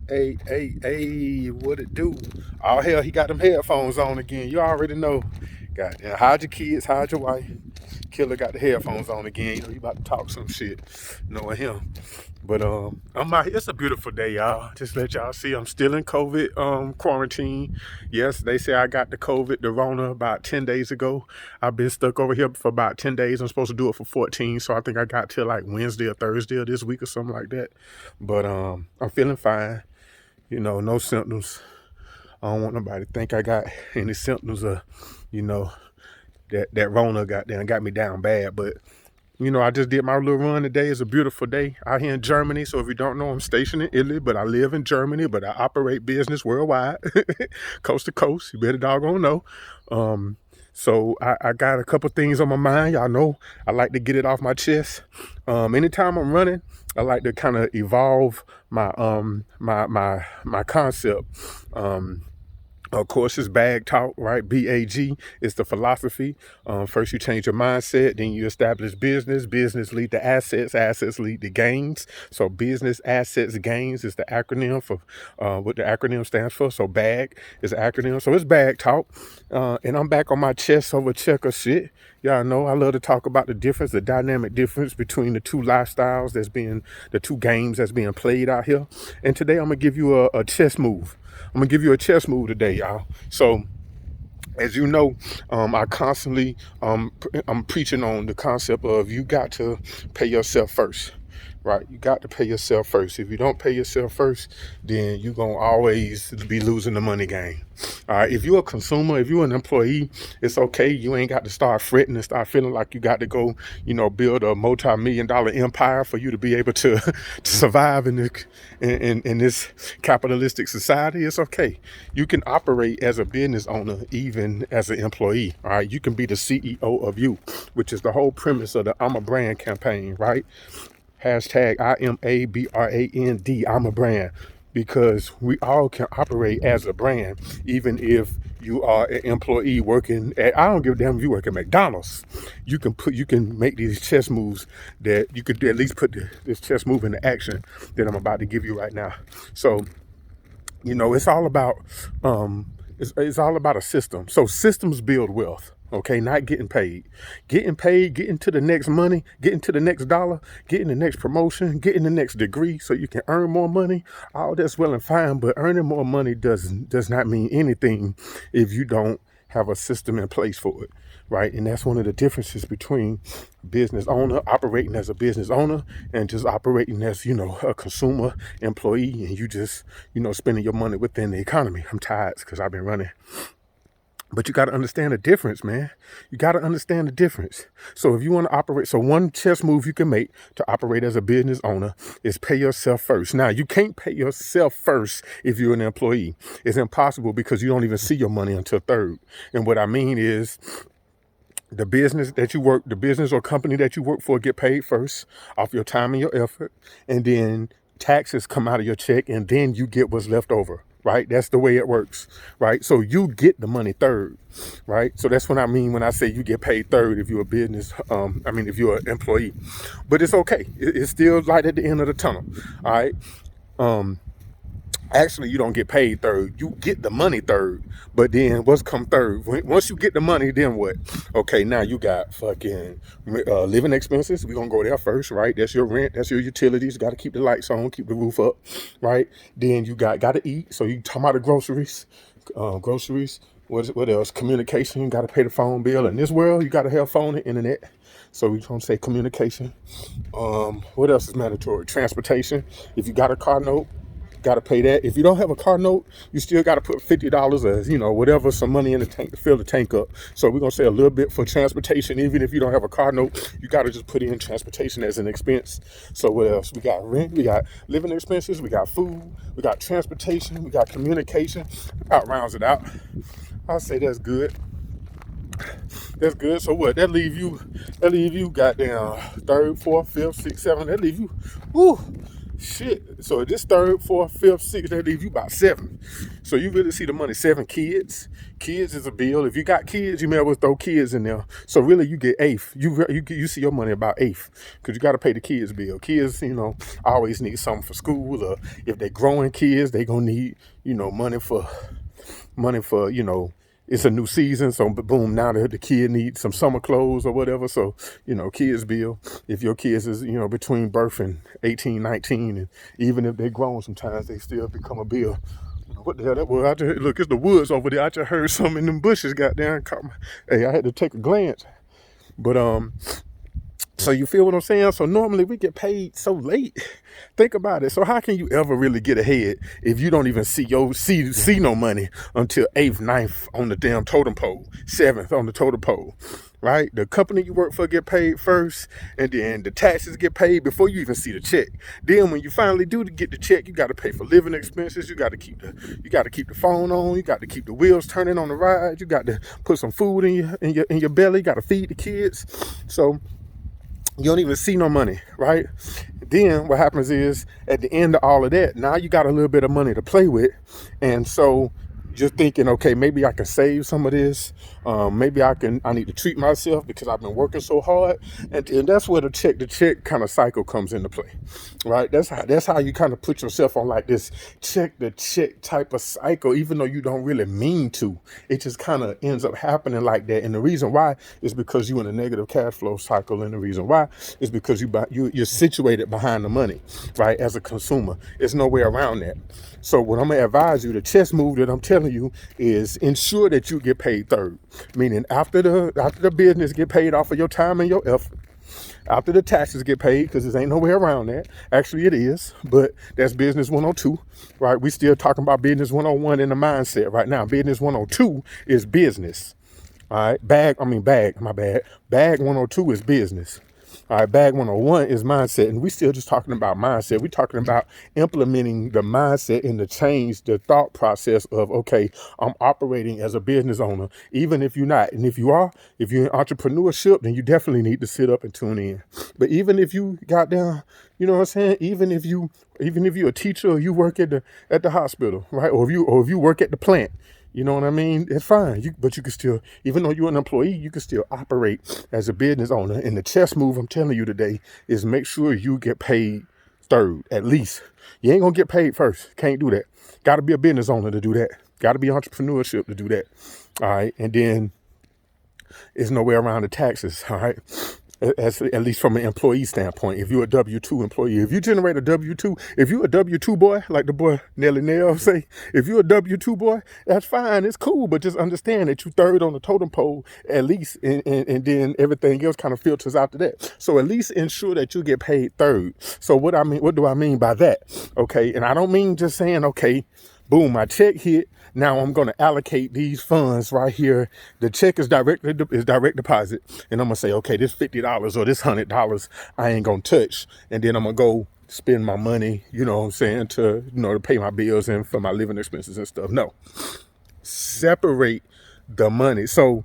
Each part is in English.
Hey, what it do? Oh, hell, he got them headphones on again. You already know. Goddamn, hide your kids, hide your wife. Killer got the headphones on again. You know, you about to talk some shit, knowing him. But I'm out here. It's a beautiful day, y'all. Just let y'all see I'm still in COVID quarantine. Yes, they say I got the COVID, the Rona, about 10 days ago. I've been stuck over here for about 10 days. I'm supposed to do it for 14, so I think I got till like Wednesday or Thursday of this week or something like that. But I'm feeling fine. You know, no symptoms. I don't want nobody to think I got any symptoms of, you know, that Rona got me down bad. But you know, I just did my little run today. It's a beautiful day out here in Germany. So if you don't know, I'm stationed in Italy, but I live in Germany, but I operate business worldwide, coast to coast. You better doggone know. So I got a couple things on my mind. Y'all know I like to get it off my chest. Anytime I'm running, I like to kind of evolve my concept. Of course, it's bag talk, right? B.A.G. is the philosophy. First, you change your mindset, then you establish business. Business lead to assets. Assets lead to gains. So, business assets gains is the acronym for what the acronym stands for. So, BAG is the acronym. So, it's bag talk, and I'm back on my chest over checker shit. Y'all know I love to talk about the difference, the dynamic difference between the two lifestyles the two games that's being played out here. And today, I'm gonna give you a chess move. I'm gonna give you a chess move today, y'all. So, as you know, I constantly I'm preaching on the concept of you got to pay yourself first, right? You got to pay yourself first. If you don't pay yourself first, then you're gonna always be losing the money game. All right. If you're a consumer, if you're an employee, it's okay. You ain't got to start fretting and start feeling like you got to go, build a multi-million-dollar empire for you to be able to, to survive in this capitalistic society. It's okay. You can operate as a business owner, even as an employee. All right. You can be the CEO of you, which is the whole premise of the I'm a brand campaign, right? Hashtag IMABRAND. I'm a brand, because we all can operate as a brand, even if you are an employee working at, I don't give a damn if you work at McDonald's. You can make these chess moves that you could at least put this chess move into action that I'm about to give you right now. So, it's all about it's all about a system. So systems build wealth. Okay, not getting paid. Getting paid, getting to the next money, getting to the next dollar, getting the next promotion, getting the next degree so you can earn more money. All that's well and fine, but earning more money does not mean anything if you don't have a system in place for it, right? And that's one of the differences between business owner operating as a business owner and just operating as, a consumer employee, and you just, spending your money within the economy. I'm tired because I've been running. But you got to understand the difference, man. You got to understand the difference. So if you want to operate, so one chess move you can make to operate as a business owner is pay yourself first. Now, you can't pay yourself first if you're an employee. It's impossible because you don't even see your money until third. And what I mean is the business or company that you work for get paid first off your time and your effort. And then taxes come out of your check, and then you get what's left over. Right? That's the way it works. Right? So you get the money third. Right? So that's what I mean when I say you get paid third if you're a business, if you're an employee. But it's okay. It's still light at the end of the tunnel. All right. Actually, you don't get paid third. You get the money third. But then what's come third? Once you get the money, then what? Okay, now you got fucking living expenses. We're going to go there first, right? That's your rent. That's your utilities. Got to keep the lights on, keep the roof up, right? Then you got to eat. So you talking about the groceries. Groceries. What else? Communication. Got to pay the phone bill. In this world, you got to have phone and internet. So we're going to say communication. What else is mandatory? Transportation. If you got a car note, got to pay that. If you don't have a car note, you still got to put $50 or whatever, some money in the tank to fill the tank up. So we're gonna say a little bit for transportation. Even if you don't have a car note, you got to just put in transportation as an expense. So what else? We got rent, we got living expenses, we got food, we got transportation, we got communication. About rounds it out. I'll say that's good. That's good. So what? That leave you goddamn third, fourth, fifth, sixth, seventh. That leave you. Woo. Shit. So this third, fourth, fifth, sixth, that leaves you about 7. So you really see the money. 7 kids. Kids is a bill. If you got kids, you may as well throw kids in there. So really, you get eighth. You see your money about eighth because you got to pay the kids bill. Kids, always need something for school, or if they're growing kids, they gonna need money for it's a new season, so boom, now the kid needs some summer clothes or whatever. So, kids bill. If your kids is, between birth and 18, 19, and even if they're grown, sometimes they still become a bill. What the hell that was? Look, it's the woods over there. I just heard something in them bushes, goddamn. Hey, I had to take a glance. But so you feel what I'm saying? So normally we get paid so late. Think about it. So how can you ever really get ahead if you don't even see no money until 8th, 9th on the damn totem pole, 7th on the totem pole, right? The company you work for get paid first, and then the taxes get paid before you even see the check. Then when you finally do to get the check, you got to pay for living expenses. You got to keep the phone on. You got to keep the wheels turning on the ride. You got to put some food in your belly. You got to feed the kids. So you don't even see no money, right? Then what happens is at the end of all of that, now you got a little bit of money to play with. And so you're thinking, okay, maybe I can save some of this. Maybe I need to treat myself because I've been working so hard. And that's where the check kind of cycle comes into play, right? That's how you kind of put yourself on like this check the check type of cycle, even though you don't really mean to. It just kind of ends up happening like that. And the reason why is because you're in a negative cash flow cycle. And the reason why is because you're situated behind the money, right? As a consumer, there's no way around that. So what I'm gonna advise you, the chess move that I'm telling you is ensure that you get paid third. Meaning after the business get paid off of your time and your effort, after the taxes get paid, because there ain't no way around that. Actually it is, but that's business 102, right? We still talking about business 101 in the mindset right now. Business 102 is business. All right, bag 102 is business. All right, bag 101 is mindset. And we still just talking about mindset. We're talking about implementing the mindset and the change, the thought process of, okay, I'm operating as a business owner, even if you're not. And if you're in entrepreneurship, then you definitely need to sit up and tune in. But even if you got down, you know what I'm saying? Even if you're a teacher or you work at the hospital, right? Or if you work at the plant, you know what I mean? It's fine. But you can still, even though you're an employee, you can still operate as a business owner. And the chess move I'm telling you today is make sure you get paid third, at least. You ain't gonna get paid first. Can't do that. Gotta be a business owner to do that. Gotta be entrepreneurship to do that. All right. And then there's no way around the taxes. All right. At least from an employee standpoint. If you're a W-2 employee, if you generate a W-2, if you're a W-2 boy, like the boy Nelly Nail say, if you're a W-2 boy, that's fine, it's cool, but just understand that you third on the totem pole at least, and then everything else kind of filters after that. So at least ensure that you get paid third. So what do I mean by that? Okay, and I don't mean just saying, okay, boom, my check hit. Now I'm going to allocate these funds right here. The check is direct deposit. And I'm going to say, okay, this $50 or this $100, I ain't going to touch. And then I'm going to go spend my money, you know what I'm saying, to pay my bills and for my living expenses and stuff. No, separate the money. So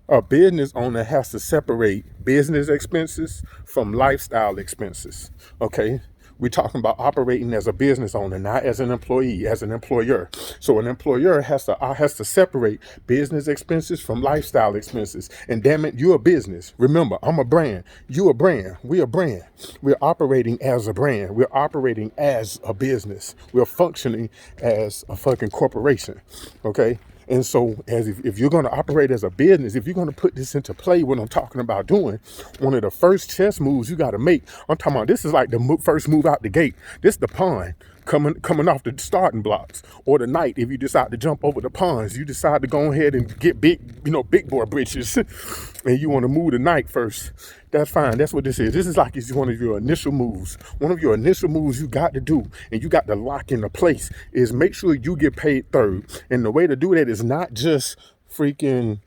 a business owner has to separate business expenses from lifestyle expenses. Okay. We're talking about operating as a business owner, not as an employee, as an employer. So an employer has to separate business expenses from lifestyle expenses. And damn it, you're a business. Remember, I'm a brand. You're a brand. We're a brand. We're operating as a brand. We're operating as a business. We're functioning as a fucking corporation. Okay. And so if you're going to operate as a business, if you're going to put this into play, what I'm talking about doing, one of the first chess moves you got to make, I'm talking about this is like the first move out the gate. This is the pawn coming off the starting blocks, or the knight. If you decide to jump over the pawns, you decide to go ahead and get big boy britches and you want to move the knight first. That's fine. That's what this is. This is like it's one of your initial moves. One of your initial moves you got to do, and you got to lock into place, is make sure you get paid third. And the way to do that is not just freaking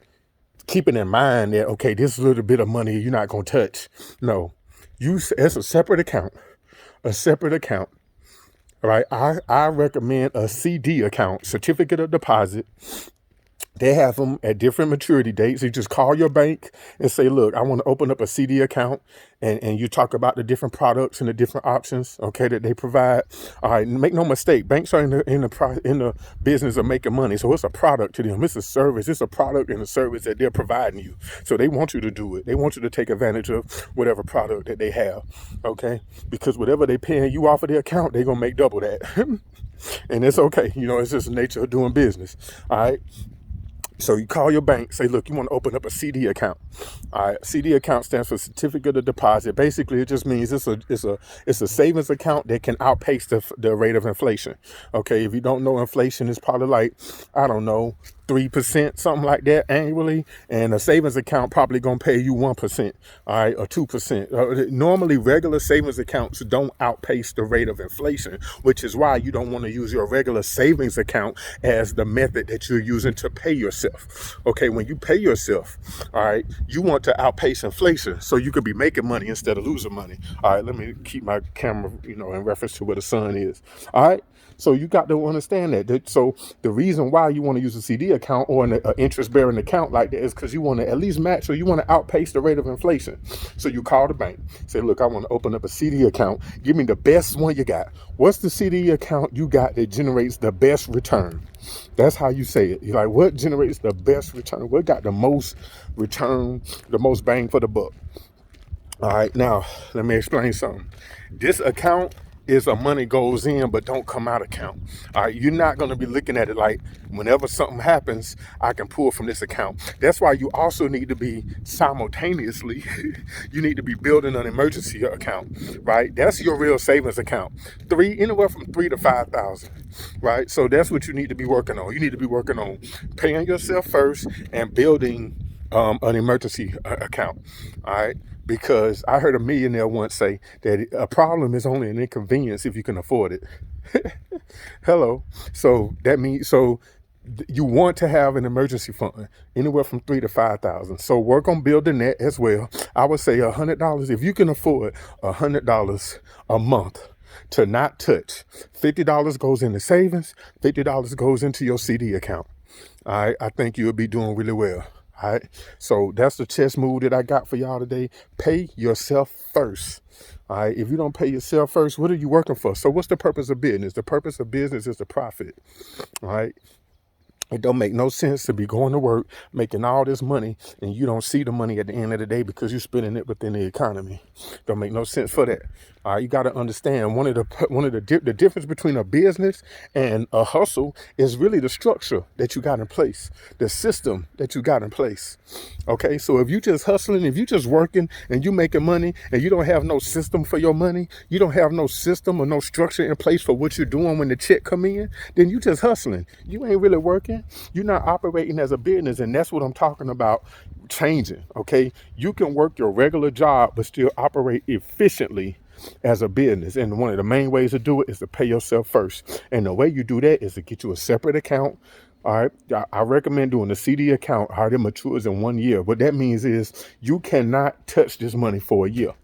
keeping in mind that, okay, this little bit of money you're not going to touch. No, it's a separate account. All right, I recommend a CD account, certificate of deposit. They have them at different maturity dates. You just call your bank and say, look, I want to open up a CD account. And you talk about the different products and the different options, okay, that they provide. All right, make no mistake, banks are in the business of making money. So it's a product to them. It's a service. It's a product and a service that they're providing you. So they want you to do it. They want you to take advantage of whatever product that they have, okay? Because whatever they paying you off of their account, they're going to make double that. And it's okay. You know, it's just the nature of doing business, all right? So you call your bank, say, look, you want to open up a CD account. All right, CD account stands for certificate of deposit. Basically, it just means it's a savings account that can outpace the rate of inflation. Okay, if you don't know, inflation is probably like, I don't know, 3%, something like that annually, and a savings account probably gonna pay you 1%, all right, or 2%. Normally, regular savings accounts don't outpace the rate of inflation, which is why you don't want to use your regular savings account as the method that you're using to pay yourself. Okay, when you pay yourself, all right, you want to outpace inflation so you could be making money instead of losing money. All right, let me keep my camera, in reference to where the sun is. All right. So you got to understand that. So the reason why you want to use a CD account or an interest-bearing account like that is because you want to at least match, or you want to outpace the rate of inflation. So you call the bank, say, look, I want to open up a CD account. Give me the best one you got. What's the CD account you got that generates the best return? That's how you say it. You're like, what generates the best return? What got the most return, the most bang for the buck? All right, now let me explain something. This account is a money goes in but don't come out account. All right, you're not going to be looking at it like whenever something happens, I can pull from this account. That's why you also need to be simultaneously, you need to be building an emergency account, right? That's your real savings account. Anywhere from 3 to 5,000, right? So that's what you need to be working on. You need to be working on paying yourself first and building an emergency account, all right? Because I heard a millionaire once say that a problem is only an inconvenience if you can afford it. Hello. So that means, you want to have an emergency fund anywhere from 3 to 5,000. So work on building that as well. I would say $100, if you can afford $100 a month to not touch. $50 goes into savings, $50 goes into your CD account. All right, I think you'll be doing really well. All right, so that's the chess move that I got for y'all today. Pay yourself first. All right, if you don't pay yourself first, what are you working for? So what's the purpose of business? The purpose of business is the profit. All right. It don't make no sense to be going to work, making all this money, and you don't see the money at the end of the day because you're spending it within the economy. Don't make no sense for that. All right, you got to understand the difference between a business and a hustle is really the structure that you got in place, the system that you got in place. Okay, so if you just hustling, if you just working and you making money and you don't have no system for your money, you don't have no system or no structure in place for what you're doing when the check come in, then you just hustling. You ain't really working. You're not operating as a business, and that's what I'm talking about changing. Okay, you can work your regular job but still operate efficiently as a business, and one of the main ways to do it is to pay yourself first. And the way you do that is to get you a separate account. All right, I recommend doing a CD account. How it matures in 1 year. What that means is you cannot touch this money for a year,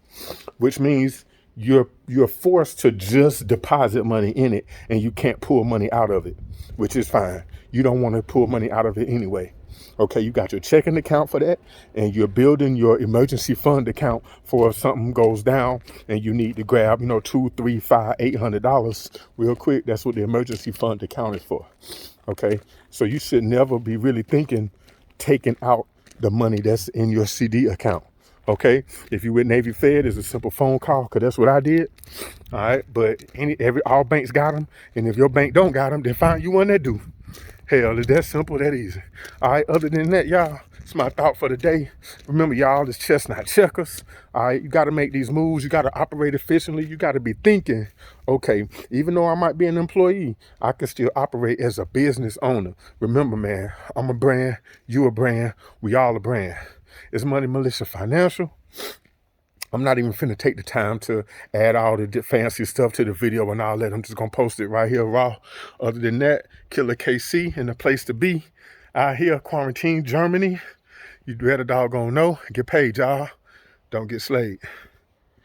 which means you're forced to just deposit money in it, and you can't pull money out of it, which is fine. You don't want to pull money out of it anyway. Okay, you got your checking account for that, and you're building your emergency fund account for if something goes down and you need to grab, $2, $3, $5, $800 real quick. That's what the emergency fund account is for. Okay, so you should never be really thinking taking out the money that's in your CD account. Okay, if you with Navy Fed, it's a simple phone call, because that's what I did. All right, but all banks got them, and if your bank don't got them, then find you one that do. Hell, it's that simple, that easy. All right, other than that, y'all, it's my thought for the day. Remember, y'all, it's chess, not checkers. All right, you got to make these moves. You got to operate efficiently. You got to be thinking, okay, even though I might be an employee, I can still operate as a business owner. Remember, man, I'm a brand, you a brand, we all a brand. It's Money Militia Financial. I'm not even finna take the time to add all the fancy stuff to the video and all that. I'm just gonna post it right here raw. Other than that, Killer KC and the place to be out here, quarantine Germany. You better doggone know. Get paid, y'all. Don't get slayed.